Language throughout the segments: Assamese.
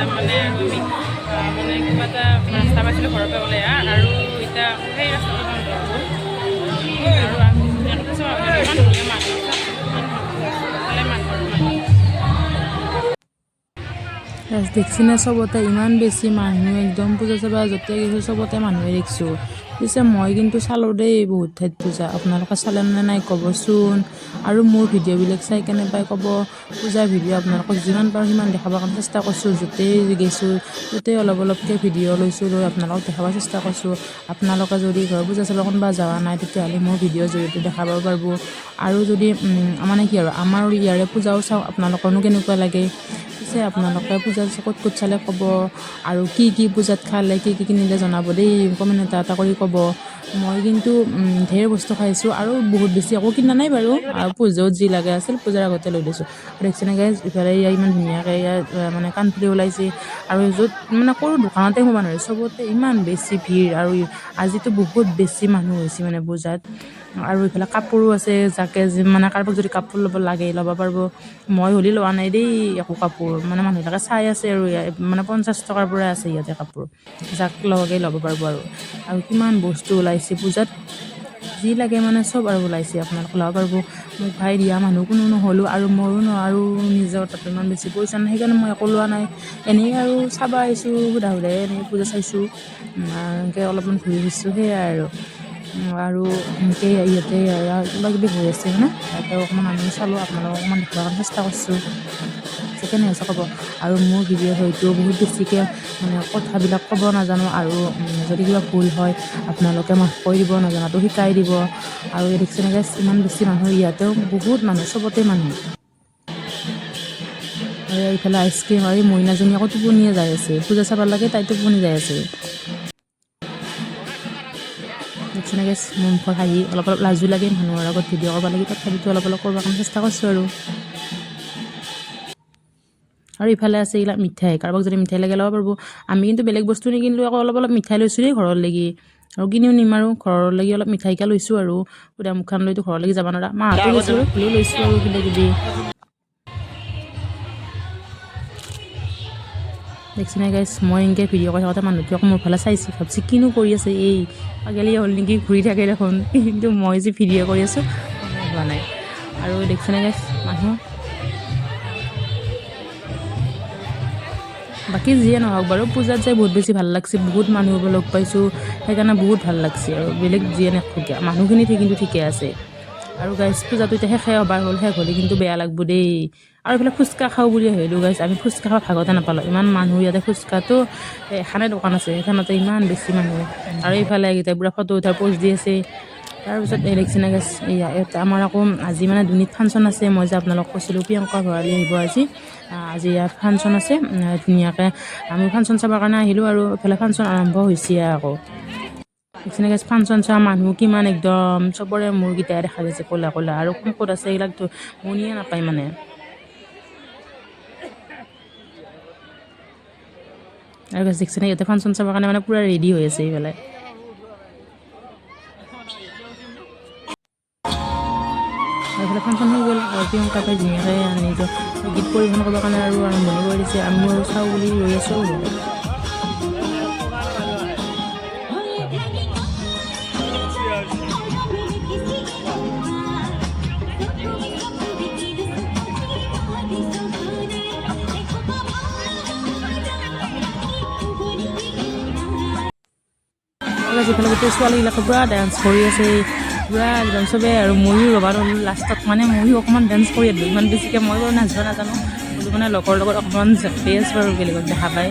যাম মানে আৰু আমি মানে কিবা এটা ৰাস্তা পাইছিলোঁ ঘৰৰ পৰা ওলাই আৰু এতিয়া সেই ৰাস্তাটো বন্ধ হ'ব আৰু আমি ধুনীয়াকৈ কৈছোঁ ইমান ধুনীয়া মানুহ দেখছি না চবতে ইমান বেছি মানুহ একদম পূজা চাবা য'তে গৈছোঁ চবতে মানুহে দেখিছোঁ। পিছে মই কিন্তু চালোঁ দেই বহুত ঠাইত পূজা, আপোনালোকে চালেনে নাই ক'বচোন। আৰু মোৰ ভিডিঅ'বিলাক চাই কেনে পাই ক'ব। পূজাৰ ভিডিঅ' আপোনালোকক যিমান পাৰোঁ সিমান দেখাবৰ কাৰণে চেষ্টা কৰিছোঁ, য'তেই গৈছোঁ ত'তেই অলপ অলপকৈ ভিডিঅ' লৈছোঁ, লৈ আপোনালোকক দেখাব চেষ্টা কৰিছোঁ। আপোনালোকে যদি ঘৰ পূজা চাব কোনোবা যোৱা নাই তেতিয়াহ'লে মোৰ ভিডিঅ'ৰ জৰিয়তে দেখাব পাৰিব। আৰু যদি মানে কি আৰু আমাৰ ইয়াৰে পূজাও চাওঁ, আপোনালোকৰনো কেনেকুৱা লাগে। পিছে আপোনালোকে পূজা ক'ত ক'ত চালে ক'ব, আৰু কি কি পূজাত খালে, কি কি কিনিলে জনাব দেই, কমেণ্ট এটা কৰি ক'ব। মই কিন্তু ঢেৰ বস্তু খাইছোঁ আৰু বহুত বেছি একো কিনা নাই বাৰু, পূজাত যি লাগে আছিল পূজাৰ আগতে লৈ লৈছোঁ। আৰু দেখিছেনে গাইজ, ইফালে ইমান ধুনীয়াকৈ ইয়াত মানে কাণফুলি ওলাইছে আৰু য'ত মানে সৰু দোকানতে সোমাব নোৱাৰে, চবতে ইমান বেছি ভিৰ। আৰু আজিতো বহুত বেছি মানুহ হৈছে মানে পূজাত। আৰু এইফালে কাপোৰো আছে, যাকে মানে কাৰোবাক যদি কাপোৰ ল'ব লাগে ল'ব পাৰিব। মই হ'লে লোৱা নাই দেই একো কাপোৰ, মানে মানুহবিলাকে চাই আছে আৰু মানে 50 টকাৰ পৰা আছে ইয়াতে কাপোৰ, যাক লগে ল'ব পাৰিব। আৰু কিমান বস্তু ওলাইছে পূজাত, যি লাগে মানে চব আৰু ওলাইছে, আপোনালোকে ল'ব পাৰিব। মোক ভাই দিয়া মানুহ কোনো নহ'লোঁ আৰু ময়ো নোৱাৰোঁ, নিজৰ তাতে ইমান বেছি পইচা নাই, সেইকাৰণে মই একো লোৱা নাই। এনেই আৰু চাব আহিছোঁ সুধা সুধাই, এনেই পূজা চাইছোঁ, এনেকৈ অলপমান ঘূৰি ফুৰিছোঁ, সেয়াই আৰু এনেকৈ ইয়াতে কিবা কিবি হৈ আছে মানে, ইয়াতে অকণমান আমি চালোঁ, আপোনালোকক অকণমান দেখাবৰ কাৰণে চেষ্টা কৰিছোঁ, কেনে হৈছে ক'ব। আৰু মোৰ ভিডিঅ' হয়তো বহুত বেছিকৈ মানে কথাবিলাক ক'ব নাজানো, আৰু যদি কিবা ভুল হয় আপোনালোকে মাফ কৰি দিব, নজনাটো শিকাই দিব। আৰু দেখিছেনে গাইজ, ইমান বেছি মানুহ, ইয়াতেও বহুত মানুহ, চবতে মানুহ। আৰু এইফালে আইচক্ৰীম, আৰু এই মইনাজনী আকৌ টোপনিয়ে যাই আছে, পূজা চাব লাগে তাই টোপনি যাই আছে। দেখিছেনে গাইজ, মোৰ মুখৰ হাঁহি, অলপ অলপ লাজো লাগে মানুহৰ আগত ভিডিঅ' কৰিব লাগে, তথাপিতো অলপ অলপ কৰিব কাৰণে চেষ্টা কৰিছোঁ আৰু ইফালে আছে এইবিলাক মিঠাই, কাৰোবাক যদি মিঠাই লাগে ল'ব পাৰিব। আমি কিন্তু বেলেগ বস্তু নিকিনিলোঁ, আকৌ অলপ অলপ মিঠাই লৈছোঁ দেই ঘৰৰ লাগি, আৰু কিনিও নিম আৰু ঘৰৰ লাগি অলপ মিঠাইকে লৈছোঁ। আৰু সুদা মুখখন লৈতো ঘৰৰ লাগি যাব নোৱাৰা, মাহঁতো লৈছোঁ আৰু ফুলিও লৈছোঁ আৰু কিবা কিবি। দেখিছেনে গাইজ, মই এনেকৈ ভিডিঅ' কৰি থাকোঁতে মানুহটোৱে আকৌ মোৰ ফালে চাইছে, ভাবছি কিনো কৰি আছে এই পাগেলি হ'ল নেকি, ঘূৰি থাকে দেখোন। কিন্তু মই যে ভিডিঅ' কৰি আছোঁ গমেই পোৱা নাই। আৰু দেখিছেনে গাইজ, মানুহ বাকী যিয়ে নহওক বাৰু, পূজাত যাই বহুত বেছি ভাল লাগছে, বহুত মানুহ লগ পাইছোঁ, সেইকাৰণে বহুত ভাল লাগছে। আৰু বেলেগ যিয়ে নাথাকক মানুহখিনি কিন্তু ঠিকে আছে। আৰু গাইজ, পূজাটো এতিয়া শেষে হ'বৰ হ'ল, শেষ হ'লে কিন্তু বেয়া লাগব দেই। আৰু এইফালে ফুচকা খাওঁ বুলি ভাবিলোঁ গাইজ, আমি ফুচকা খাওঁ ভাগতে নাপালোঁ, ইমান মানুহ ইয়াতে। ফুচকাটো এখনে দোকান আছে, সেইখনতে ইমান বেছি মানুহ। আৰু এইফালে এইকেইটাই পূৰা ফটো উঠাৰ প'জ দি আছে। তাৰপিছত দেখিছেনে গাইজ, ইয়াত আমাৰ আকৌ আজি মানে দুনীত ফাংচন আছে, মই যে আপোনালোকক কৈছিলোঁ প্ৰিয়ংকা ভৰালী আহিব আজি ইয়াত ফাংচন আছে ধুনীয়াকৈ। আমি ফাংচন চাবৰ কাৰণে আহিলোঁ, আৰু এইফালে ফাংচন আৰম্ভ হৈছে আকৌ। দেখিছেনে গাইজ, ফাংচন চোৱা মানুহ কিমান, একদম চবৰে মূৰকেইটাই দেখা গৈছে ক'লা ক'লা, আৰু কোন ক'ত আছে এইবিলাকতো মনিয়ে নাপায় মানে। আৰু গাইজ দেখিছেনে, ইয়াতে ফাংচন চাবৰ কাৰণে মানে পূৰা ৰেডি হৈ আছে এইফালে। এইফালে ফাংচন হৈ গ'ল, আৰু প্ৰিয়ংকা পাই ধুনীয়াকৈ নিজৰ গীত পৰিৱেশন কৰিবৰ কাৰণে আৰু আৰম্ভণি কৰি দিছে। আমিও আৰু চাওঁ বুলি ৰৈ আছোঁ। যিফালে গোটেই ছোৱালীবিলাকে পূৰা ডান্স কৰি আছে, পূৰা একদম চবেই। আৰু ময়ো ৰ'বা ৰ'লোঁ লাষ্টত, মানে ময়ো অকণমান ডান্স কৰি দিলোঁ, ইমান বেছিকৈ মই বাৰু নাচিব নাজানো, কিন্তু মানে লগৰ লগত অকণমান জাপি আছোঁ আৰু বেলেগক দেখা পাই।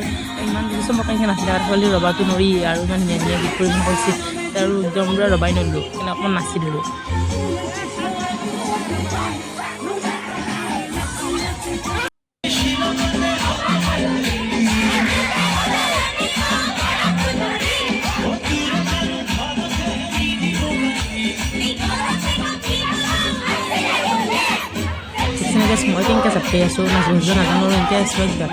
ইমান বেছি চবকে নাছিলে, আৰু ছোৱালী ৰ'বাটো নৰি, আৰু ইমান ধুনীয়া ধুনীয়া গীত পৰিৱেশন কৰিছে, আৰু একদম পূৰা ৰ'বাই নৰিলোঁ, সেইকাৰণে অকণমান নাচি দিলোঁ। মই কেনেকৈ জাপি আছোঁ, নাচিব নাজানো, এনেকৈ আছোঁ একদম।